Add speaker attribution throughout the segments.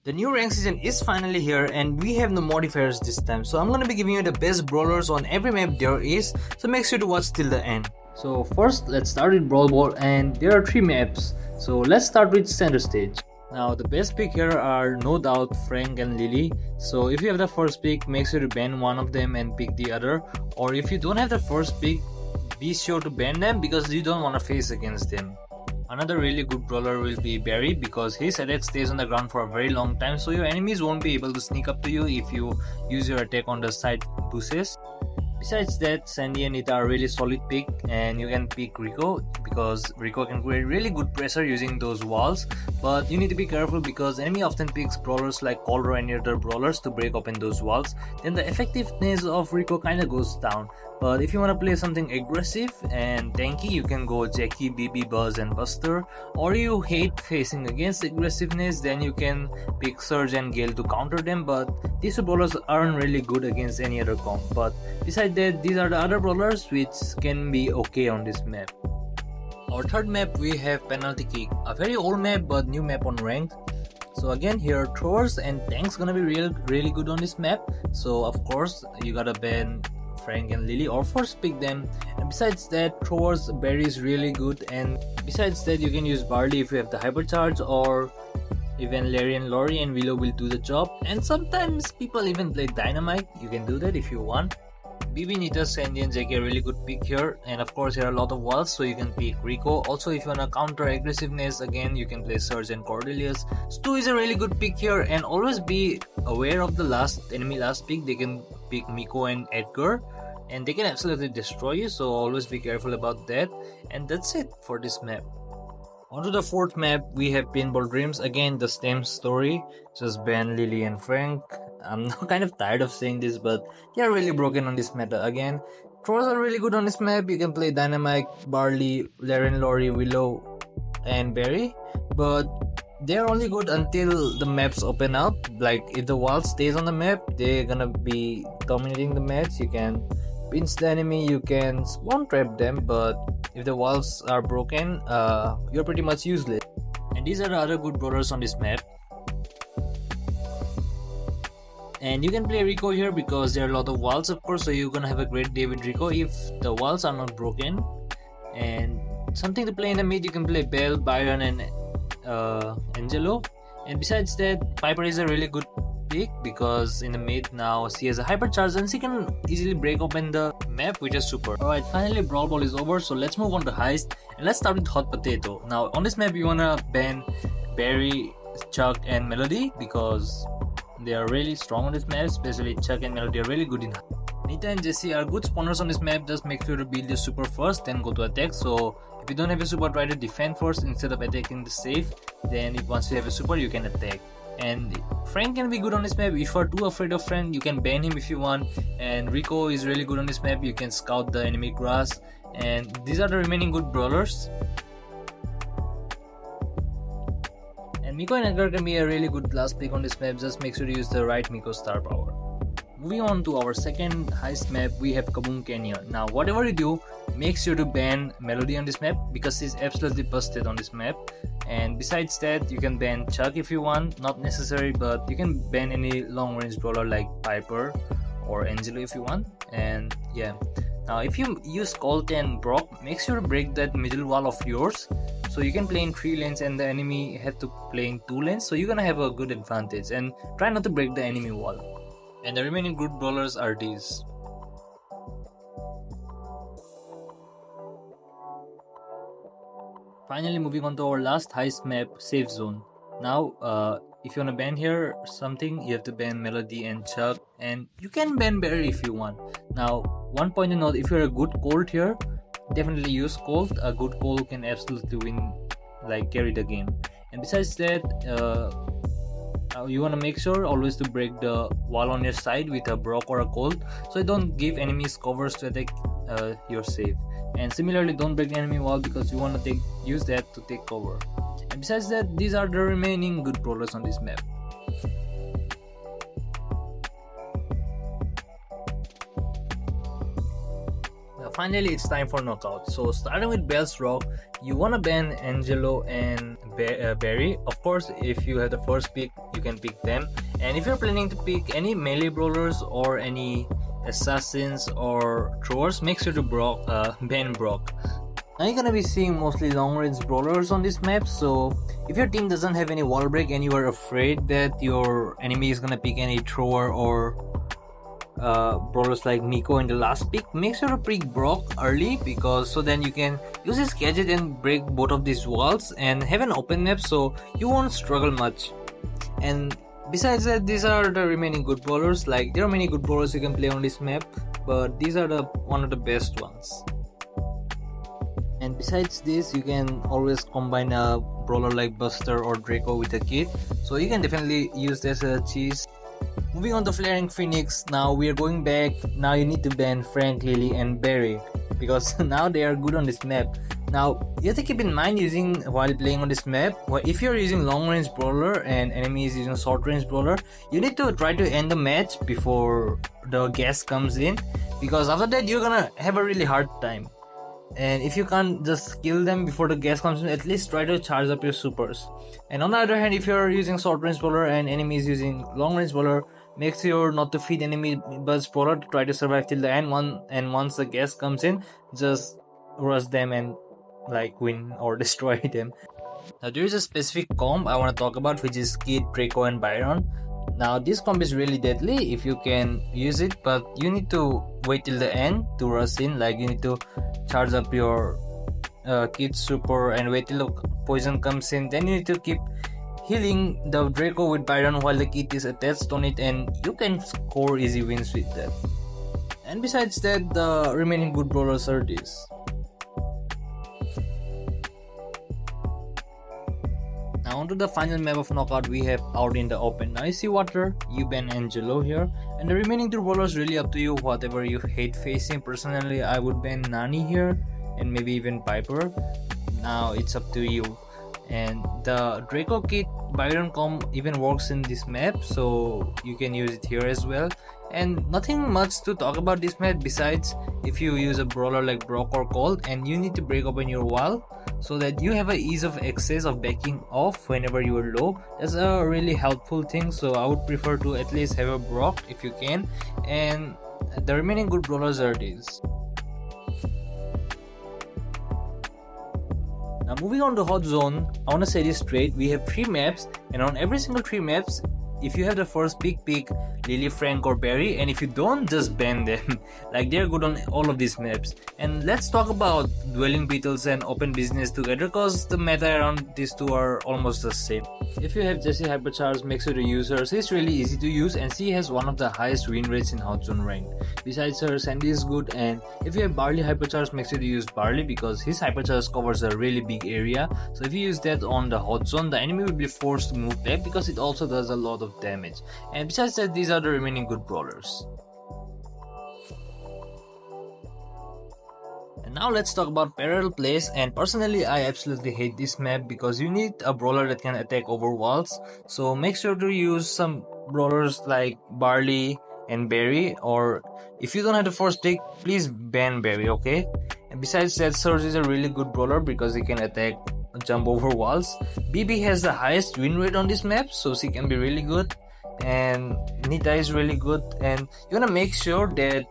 Speaker 1: The new rank season is finally here and we have no modifiers this time, so I'm gonna be giving you the best brawlers on every map there is, so make sure to watch till the end. So first let's start with Brawl Ball, and there are 3 maps, so let's start with center stage. Now the best pick here are no doubt Frank and Lily, so if you have the first pick, make sure to ban one of them and pick the other, or if you don't have the first pick, be sure to ban them because you don't want to face against them. Another really good brawler will be Barry because his attack stays on the ground for a very long time, so your enemies won't be able to sneak up to you if you use your attack on the side bushes. Besides that, Sandy and Nita are really solid pick, and you can pick Rico because Rico can create really good pressure using those walls, but you need to be careful because enemy often picks brawlers like Cold or any other brawlers to break open those walls, then the effectiveness of Rico kinda goes down. But if you want to play something aggressive and tanky, you can go Jackie, BB, Buzz and Buster, or you hate facing against aggressiveness, then you can pick Surge and Gale to counter them, but these two brawlers aren't really good against any other comp. But besides that, these are the other brawlers which can be okay on this map. Our third map we have Penalty Kick, a very old map but new map on ranked. So again, here throwers and tanks gonna be really good on this map, so of course you gotta ban Frank and Lily or first pick them. And besides that, throwers Barry is really good, and besides that you can use Barley if you have the hypercharge, or even Larry and Lori and Willow will do the job, and sometimes people even play Dynamite. You can do that if you want. BB, Nita, Sandy and Jackie are really good pick here, and of course there are a lot of walls, so you can pick Rico. Also if you wanna counter aggressiveness, again you can play Surge and Cordelius. Stu is a really good pick here, and always be aware of the enemy last pick. They can pick Miko and Edgar, and they can absolutely destroy you, so always be careful about that. And that's it for this map. Onto the fourth map, we have Pinball Dreams. Again, the same story, just ban Lily and Frank. I'm now kind of tired of saying this, but they are really broken on this meta. Again, throwers are really good on this map. You can play Dynamite, Barley, Larry and Lori, Willow and Barry, but they're only good until the maps open up. Like if the wall stays on the map, they're gonna be dominating the match. You can pinch the enemy, you can spawn trap them, but if the walls are broken, you're pretty much useless. And these are the other good brawlers on this map. And you can play Rico here because there are a lot of walls, of course, so you're gonna have a great day with Rico if the walls are not broken. And something to play in the mid, you can play Belle, Byron and Angelo. And besides that, Piper is a really good pick because in the mid now she has a hypercharge and she can easily break open the map, which is super. Alright, finally Brawl Ball is over, so let's move on to Heist, and let's start with Hot Potato. Now on this map you wanna ban Barry, Chuck and Melody because they are really strong on this map, especially Chuck and Melody are really good in Heist. Nita and Jesse are good spawners on this map. Just make sure to build your super first, then go to attack. So if you don't have a super, try to defend first instead of attacking the safe. Then once you have a super, you can attack. And Frank can be good on this map. If you are too afraid of Frank, you can ban him if you want. And Rico is really good on this map. You can scout the enemy grass. And these are the remaining good brawlers. And Miko and Edgar can be a really good last pick on this map. Just make sure to use the right Miko star power. Moving on to our second Heist map, we have Kaboom Canyon. Now whatever you do, make sure to ban Melody on this map because she's absolutely busted on this map. And besides that, you can ban Chuck if you want, not necessary, but you can ban any long range brawler like Piper or Angelo if you want. And yeah, now if you use Colt and Brock, make sure to break that middle wall of yours, so you can play in 3 lanes and the enemy have to play in 2 lanes, so you're gonna have a good advantage. And try not to break the enemy wall. And the remaining good brawlers are these. Finally, moving on to our last Heist map, Safe Zone. Now, if you wanna ban here something, you have to ban Melody and Chuck, and you can ban Barry if you want. Now, one point to note, if you're a good Colt here, definitely use Colt. A good Colt can absolutely win, like carry the game. And besides that, you want to make sure always to break the wall on your side with a Brock or a Colt, so you don't give enemies covers to attack your save. And similarly, don't break the enemy wall because you want to use that to take cover. And besides that, these are the remaining good brawlers on this map. finally it's time for knockout. So starting with Bell's Rock, you wanna ban Angelo and Barry. Of course, if you have the first pick, you can pick them. And if you're planning to pick any melee brawlers or any assassins or throwers, make sure to ban Brock. Now you're gonna be seeing mostly long range brawlers on this map, so if your team doesn't have any wall break and you are afraid that your enemy is gonna pick any thrower or brawlers like Nico in the last pick, make sure to pick Brock early, because so then you can use his gadget and break both of these walls and have an open map, so you won't struggle much. And besides that, these are the remaining good brawlers. Like, there are many good brawlers you can play on this map, but these are one of the best ones. And besides this, you can always combine a brawler like Buster or Draco with a kit, so you can definitely use this as a cheese. Moving on to Flaring Phoenix, now we are going back. Now you need to ban Frank, Lily and Barry, because now they are good on this map. Now you have to keep in mind, while playing on this map, if you're using long range brawler and enemy is using short range brawler, you need to try to end the match before the gas comes in, because after that you're gonna have a really hard time. And if you can't just kill them before the gas comes in, at least try to charge up your supers. And on the other hand, if you're using short range brawler and enemy is using long range brawler, make sure not to feed enemy buzz brawler to try to survive till the end. And once the gas comes in, just rush them and like win or destroy them. Now there is a specific comp I want to talk about, which is Kid, Draco and Byron. Now this comp is really deadly if you can use it, but you need to wait till the end to rush in. Like, you need to charge up your Kid super and wait till the poison comes in. Then you need to keep healing the Draco with Byron while the Kid is attached on it, and you can score easy wins with that. And besides that, the remaining good brawlers are these. Now onto the final map of knockout we have Out in the Open. Now you see Water, you ban Angelo here, and the remaining two brawlers really up to you, whatever you hate facing. Personally, I would ban Nani here and maybe even Piper. Now it's up to you. And the Draco Kit Byron comp even works in this map, so you can use it here as well. And nothing much to talk about this map besides, if you use a brawler like Brock or Colt and you need to break open your wall so that you have a ease of access of backing off whenever you are low, that's a really helpful thing. So I would prefer to at least have a Brock if you can, and the remaining good brawlers are these. Now moving on to Hot Zone, I want to say this straight, we have 3 maps, and on every single 3 maps, if you have the first pick Lily, Frank or Barry, and if you don't, just ban them. Like, they're good on all of these maps. And let's talk about Dwelling Beetles and Open Business together, cause the meta around these two are almost the same. If you have Jessie Hypercharge, make sure to use her. She's really easy to use and she has one of the highest win rates in Hot Zone rank. Besides her, Sandy is good, and if you have Barley Hypercharge, make sure to use Barley because his Hypercharge covers a really big area. So if you use that on the Hot Zone, the enemy will be forced to move back because it also does a lot of damage. And besides that, these are the remaining good brawlers. And now let's talk about parallel plays, and personally I absolutely hate this map because you need a brawler that can attack over walls. So make sure to use some brawlers like Barley and Barry, or if you don't have the first pick, please ban Barry, okay? And besides that, Surge is a really good brawler because he can attack, jump over walls. BB has the highest win rate on this map, so she can be really good. And Nita is really good, and you wanna make sure that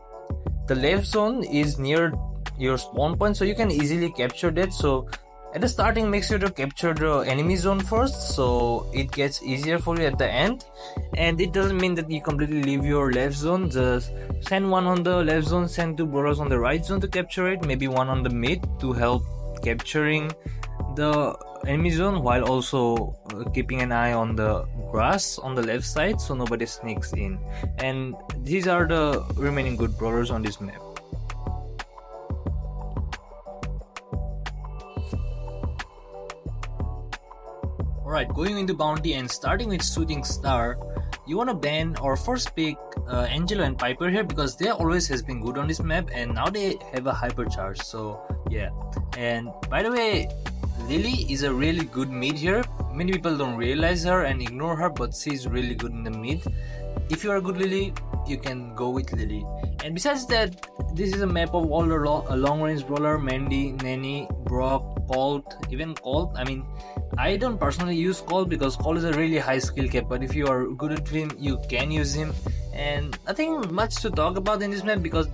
Speaker 1: the left zone is near your spawn point so you can easily capture that. So at the starting, make sure to capture the enemy zone first so it gets easier for you at the end. And it doesn't mean that you completely leave your left zone, just send one on the left zone, send 2 brawlers on the right zone to capture it, maybe one on the mid to help capturing the enemy zone while also keeping an eye on the grass on the left side so nobody sneaks in. And these are the remaining good brawlers on this map. Alright, going into bounty and starting with shooting star, you wanna ban or first pick Angelo and Piper here because they always has been good on this map and now they have a hypercharge, so yeah. And by the way, Lily is a really good mid here. Many people don't realize her and ignore her, but she's really good in the mid. If you are a good Lily, you can go with Lily. And besides that, this is a map of all the long range brawler: Mandy, Nanny, Brock, Colt, even Colt. I mean, I don't personally use Colt because Colt is a really high skill cap, but if you are good at him, you can use him. And nothing much to talk about in this map because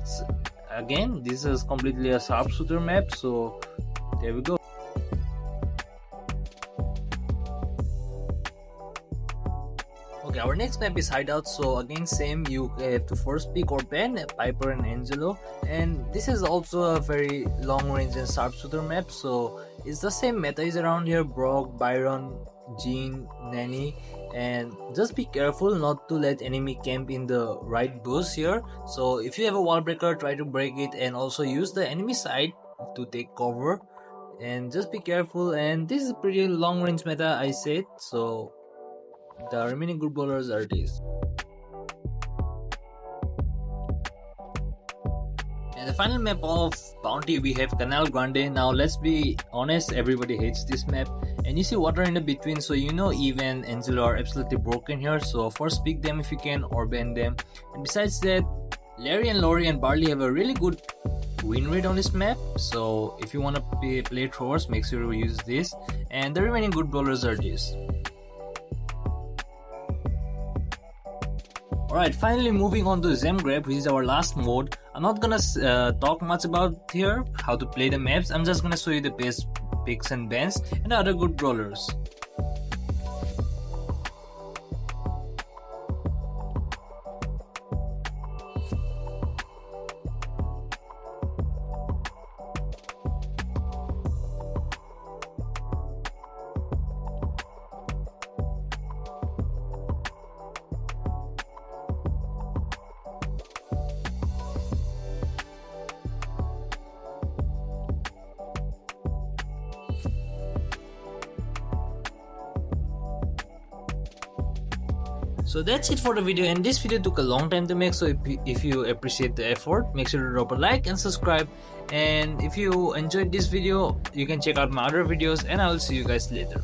Speaker 1: again, this is completely a sharpshooter map, so there we go. Okay, our next map is Hideout. So again, same, you have to first pick or ban Piper and Angelo, and this is also a very long range and sharpshooter map, so it's the same meta is around here: Brock, Byron, Jean, Nanny. And just be careful not to let enemy camp in the right bush here. So if you have a wall breaker, try to break it, and also use the enemy side to take cover, and just be careful. And this is a pretty long range meta, I said, so the remaining good brawlers are these. And the final map of Bounty, we have Canal Grande. Now let's be honest, everybody hates this map, and you see water in the between, so you know Eve and Angelo are absolutely broken here, so first pick them if you can or ban them. And besides that, Larry and Lori and Barley have a really good win rate on this map, so if you want to play throwers, make sure to use this. And the remaining good brawlers are these. Alright, finally moving on to Zam Grab, which is our last mode. I'm not gonna talk much about here how to play the maps. I'm just gonna show you the best picks and bans and other good brawlers. So that's it for the video, and this video took a long time to make, so if you appreciate the effort, make sure to drop a like and subscribe. And if you enjoyed this video, you can check out my other videos, and I will see you guys later.